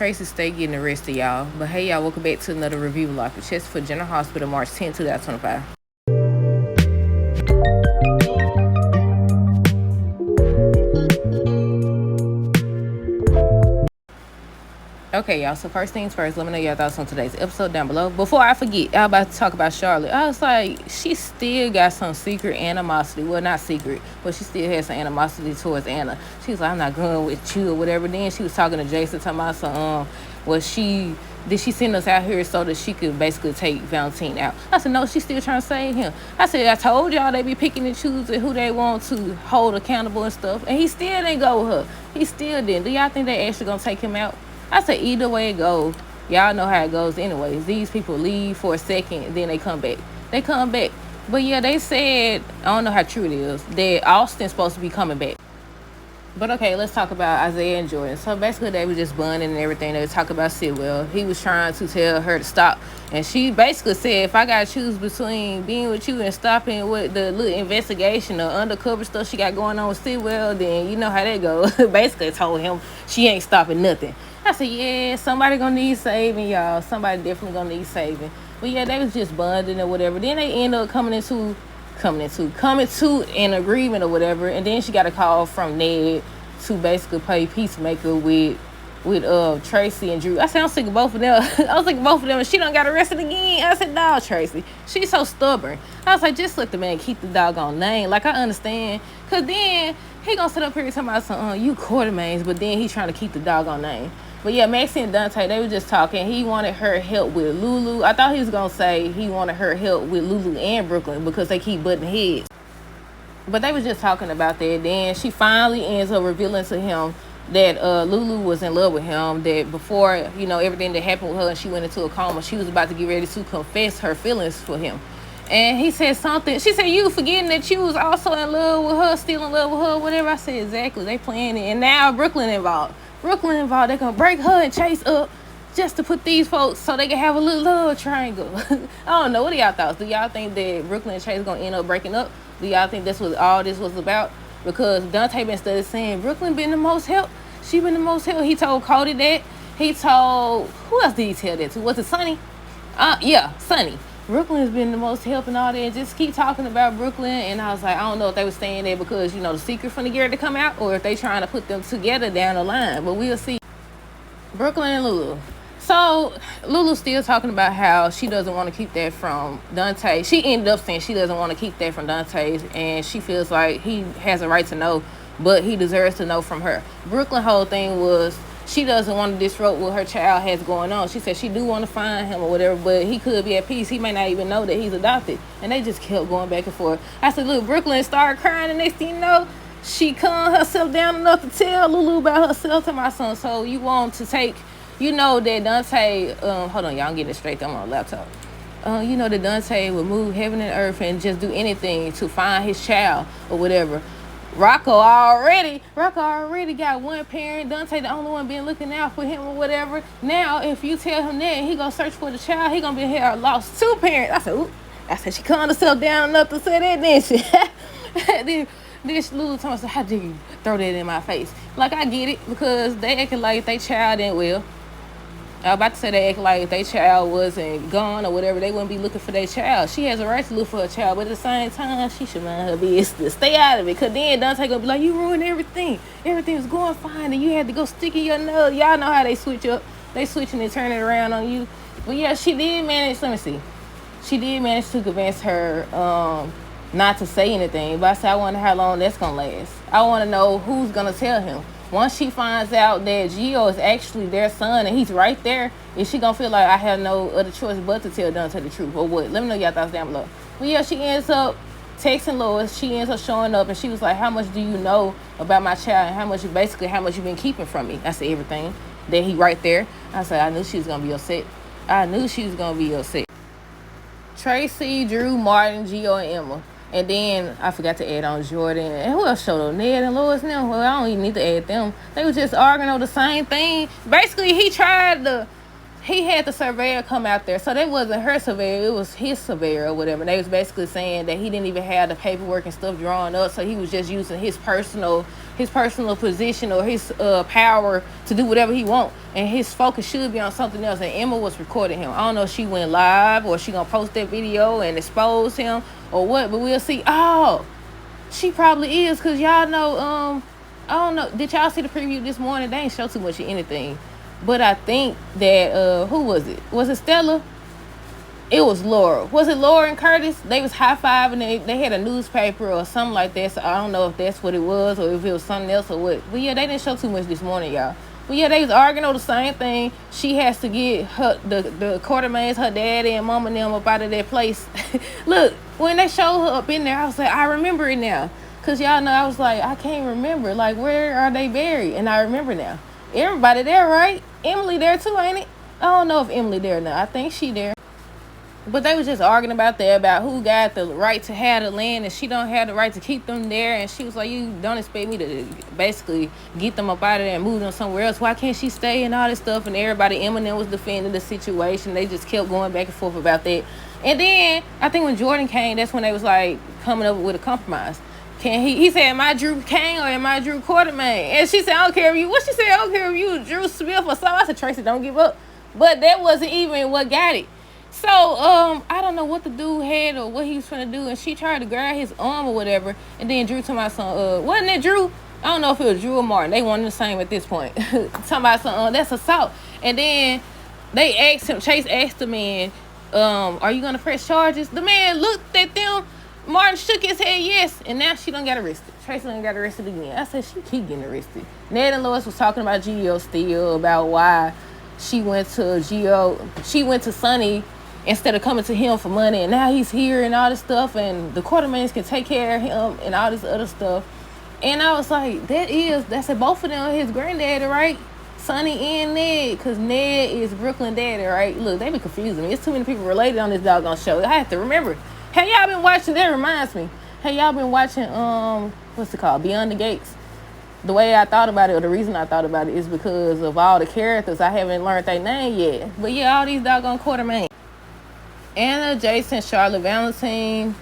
Tracy stay getting arrested, y'all. But hey, y'all, welcome back to another review of Life for General Hospital, March 10, 2025. Okay, y'all, so first things first, let me know your thoughts on today's episode down below. Before I forget, I'm about to talk about Charlotte. I was like, she still got some secret animosity. Well, not secret, but she still has some animosity towards Anna. She was like, I'm not going with you or whatever. Then she was talking to Jason, talking about some, did she send us out here so that she could basically take Valentine out? I said, no, she's still trying to save him. I said, I told y'all they be picking and choosing who they want to hold accountable and stuff. And he still didn't go with her. He still didn't. Do y'all think they actually going to take him out? I said, either way it goes, y'all know how it goes anyways. These people leave for a second, and then they come back. But yeah, they said, I don't know how true it is, that Austin's supposed to be coming back. But okay, let's talk about Isaiah and Jordan. So basically, they were just bonding and everything. They were talking about Sidwell. He was trying to tell her to stop. And she basically said, if I got to choose between being with you and stopping with the little investigation or undercover stuff she got going on with Sidwell, then you know how that goes. Basically told him she ain't stopping nothing. I said, yeah, somebody gonna need saving, y'all. Somebody definitely gonna need saving. But yeah, they was just bonding or whatever. Then they end up coming to an agreement or whatever. And then she got a call from Ned to basically play peacemaker with Tracy and Drew. I said, I'm sick of both of them. And she done got arrested again. I said, no, Tracy. She's so stubborn. I was like, just let the man keep the doggone name. Like, I understand. Because then he gonna sit up here and talk about some, you Quartermains, but then he's trying to keep the doggone name. But yeah, Maxie and Dante, they were just talking. He wanted her help with Lulu. I thought he was going to say he wanted her help with Lulu and Brooklyn because they keep butting heads. But they were just talking about that. Then she finally ends up revealing to him that Lulu was in love with him, that before, everything that happened with her and she went into a coma, she was about to get ready to confess her feelings for him. And he said something. She said, you forgetting that you was also in love with her, still in love with her, whatever. I said, exactly. They playing it. And now Brooklyn involved. They're going to break her and Chase up just to put these folks so they can have a little love triangle. I don't know. What are y'all thoughts? Do y'all think that Brooklyn and Chase going to end up breaking up? Do y'all think that's what all this was about? Because Dante been studying saying Brooklyn been the most help. She been the most help. He told Cody that. He told, who else did he tell that to? Was it Sonny? Yeah, Sonny. Brooklyn has been the most help and all that. And just keep talking about Brooklyn. And I was like, I don't know if they were saying that because, the secret from the Garrett to come out, or if they trying to put them together down the line. But we'll see. Brooklyn and Lulu. So Lulu's still talking about how she doesn't want to keep that from Dante. She ended up saying she doesn't want to keep that from Dante, and she feels like he has a right to know, but he deserves to know from her. Brooklyn's whole thing was she doesn't want to disrupt what her child has going on. She said she do want to find him or whatever, but he could be at peace. He may not even know that he's adopted. And they just kept going back and forth. I said, look, Brooklyn started crying, and next thing you know, she calmed herself down enough to tell Lulu about herself to my son. So you want to take, that Dante, hold on, y'all, I'm getting it straight. I'm on a laptop. That Dante would move heaven and earth and just do anything to find his child or whatever. Rocco already got one parent. Dante the only one been looking out for him or whatever. Now, if you tell him that, he gonna search for the child. He gonna be here lost two parents. I said, ooh. I said, she calmed herself down enough to say that, didn't she? then this Lulu told me, how dare you throw that in my face? Like, I get it, because they acting like they child ain't well. I was about to say they act like if their child wasn't gone or whatever, they wouldn't be looking for their child. She has a right to look for her child, but at the same time, she should mind her business. Stay out of it, because then Dante gonna be like, you ruined everything. Everything was going fine, and you had to go stick in your nose. Y'all know how they switch up. They switching and turning around on you. But yeah, she did manage, let me see. She did manage to convince her not to say anything. But I said, I wonder how long that's gonna last. I want to know who's gonna tell him. Once she finds out that Gio is actually their son and he's right there, is she gonna feel like I have no other choice but to tell Dante the truth or what? Let me know y'all thoughts down below. But yeah, she ends up texting Lois. She ends up showing up, and she was like, how much do you know about my child, and how much you been keeping from me? I said, everything. That he right there. I said, I knew she was gonna be upset. Tracy, Drew, Martin, Gio, and Emma. And then I forgot to add on Jordan. And who else showed up? Ned and Lois now? Well, I don't even need to add them. They were just arguing over the same thing. Basically, he tried to he had the surveyor come out there. So that wasn't her surveyor, it was his surveyor or whatever. And they was basically saying that he didn't even have the paperwork and stuff drawn up, so he was just using his personal position or his power to do whatever he want, and his focus should be on something else. And Emma was recording him. I don't know if she went live or she gonna post that video and expose him or what, but we'll see. Oh, she probably is, because y'all know, I don't know, did y'all see the preview this morning? They ain't show too much of anything, but I think that who was it? Was it Stella? It was Laura. Was it Laura and Curtis? They was high-fiving. They had a newspaper or something like that, so I don't know if that's what it was or if it was something else or what. But yeah, they didn't show too much this morning, y'all. But yeah, they was arguing over the same thing. She has to get the Quartermains, her daddy and mama and them up out of that place. Look, when they showed her up in there, I was like, I remember it now. Because y'all know, I was like, I can't remember. Like, where are they buried? And I remember now. Everybody there, right? Emily there too, ain't it? I don't know if Emily there now. I think she there. But they was just arguing about that, about who got the right to have the land, and she don't have the right to keep them there. And she was like, you don't expect me to basically get them up out of there and move them somewhere else. Why can't she stay and all this stuff? And everybody, Eminem was defending the situation. They just kept going back and forth about that. And then I think when Jordan came, that's when they was like coming up with a compromise. He said, am I Drew Kane or am I Drew Quartermain? And she said, I don't care if you, what she said, I don't care if you Drew Smith or something. I said, Tracy, don't give up. But that wasn't even what got it. So, I don't know what the dude had or what he was trying to do, and she tried to grab his arm or whatever, and then Drew told my son, wasn't it Drew? I don't know if it was Drew or Martin. They wanted the same at this point. Talking about something, that's assault. And then they asked him, Chase asked the man, are you going to press charges? The man looked at them. Martin shook his head yes, and now she done got arrested. Tracy done got arrested again. I said, she keep getting arrested. Ned and Lois was talking about Gio still, about why she went to Sonny instead of coming to him for money, and now he's here and all this stuff, and the Quartermains can take care of him and all this other stuff. And I was like, that's a both of them his granddaddy, right? Sonny and Ned, because Ned is Brooklyn daddy, right? Look, they be confusing me. It's too many people related on this doggone show. I have to remember. Hey, y'all been watching, that reminds me. Hey, y'all been watching, what's it called? Beyond the Gates. The way I thought about it, or the reason I thought about it, is because of all the characters. I haven't learned their name yet. But yeah, all these doggone Quartermains. Anna, Jason, Charlotte, Valentine.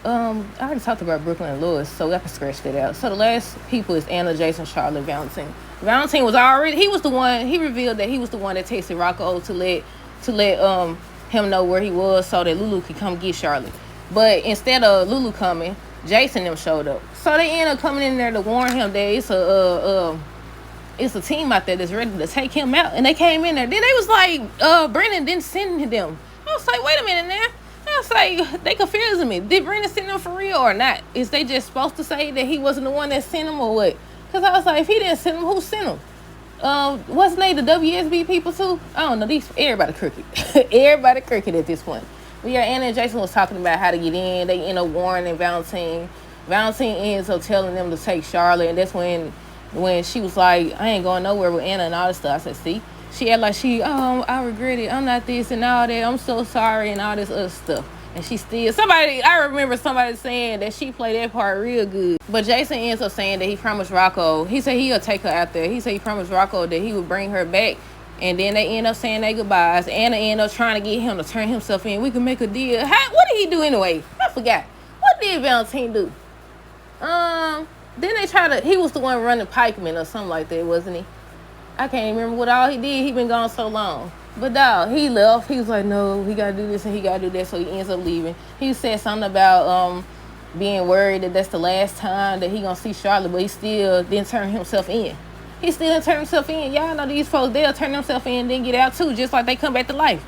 I already talked about Brooklyn and Lewis, so I can scratch that out. So the last people is Anna, Jason, Charlotte, Valentine. Valentine was he revealed that he was the one that texted Rocco to let him know where he was so that Lulu could come get Charlotte. But instead of Lulu coming, Jason them showed up. So they ended up coming in there to warn him that it's a team out there that's ready to take him out. And they came in there. Then they was like, Brennan didn't send them. I was like, wait a minute now. I was like, they confusing me. Did Brennan send them for real or not? Is they just supposed to say that he wasn't the one that sent them or what? Because I was like, if he didn't send them, who sent them? Wasn't they the WSB people too? I don't know. Everybody crooked. Everybody crooked at this point. But yeah, Anna and Jason was talking about how to get in. They end up warning Valentine. Valentine ends up telling them to take Charlotte, and that's when she was like, I ain't going nowhere with Anna and all this stuff. I said, see? She had like, I regret it. I'm not this and all that. I'm so sorry and all this other stuff. And she still, I remember somebody saying that she played that part real good. But Jason ends up saying that he promised Rocco, he said he'll take her out there. He said he promised Rocco that he would bring her back. And then they end up saying their goodbyes. Anna ended up trying to get him to turn himself in. We can make a deal. What did he do anyway? I forgot. What did Valentine do? Then he was the one running pikemen or something like that, wasn't he? I can't remember what all he did. He been gone so long. But dog, he left. He was like, no, he got to do this and he got to do that. So he ends up leaving. He said something about being worried that that's the last time that he going to see Charlotte, but he still didn't turn himself in. He still didn't turn himself in. Y'all know these folks, they'll turn themselves in and then get out too, just like they come back to life.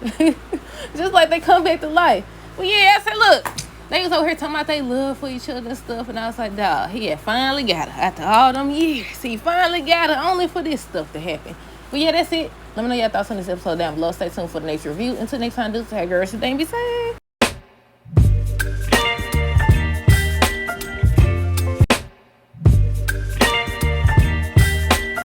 Just like they come back to life. Well, yeah, I said, look, they was over here talking about they love for each other and stuff, and I was like, dog, he had finally got her. After all them years, he finally got her, only for this stuff to happen. But yeah, that's it. Let me know your thoughts on this episode down below. Stay tuned for the next review. Until next time, do tag girls today and be safe.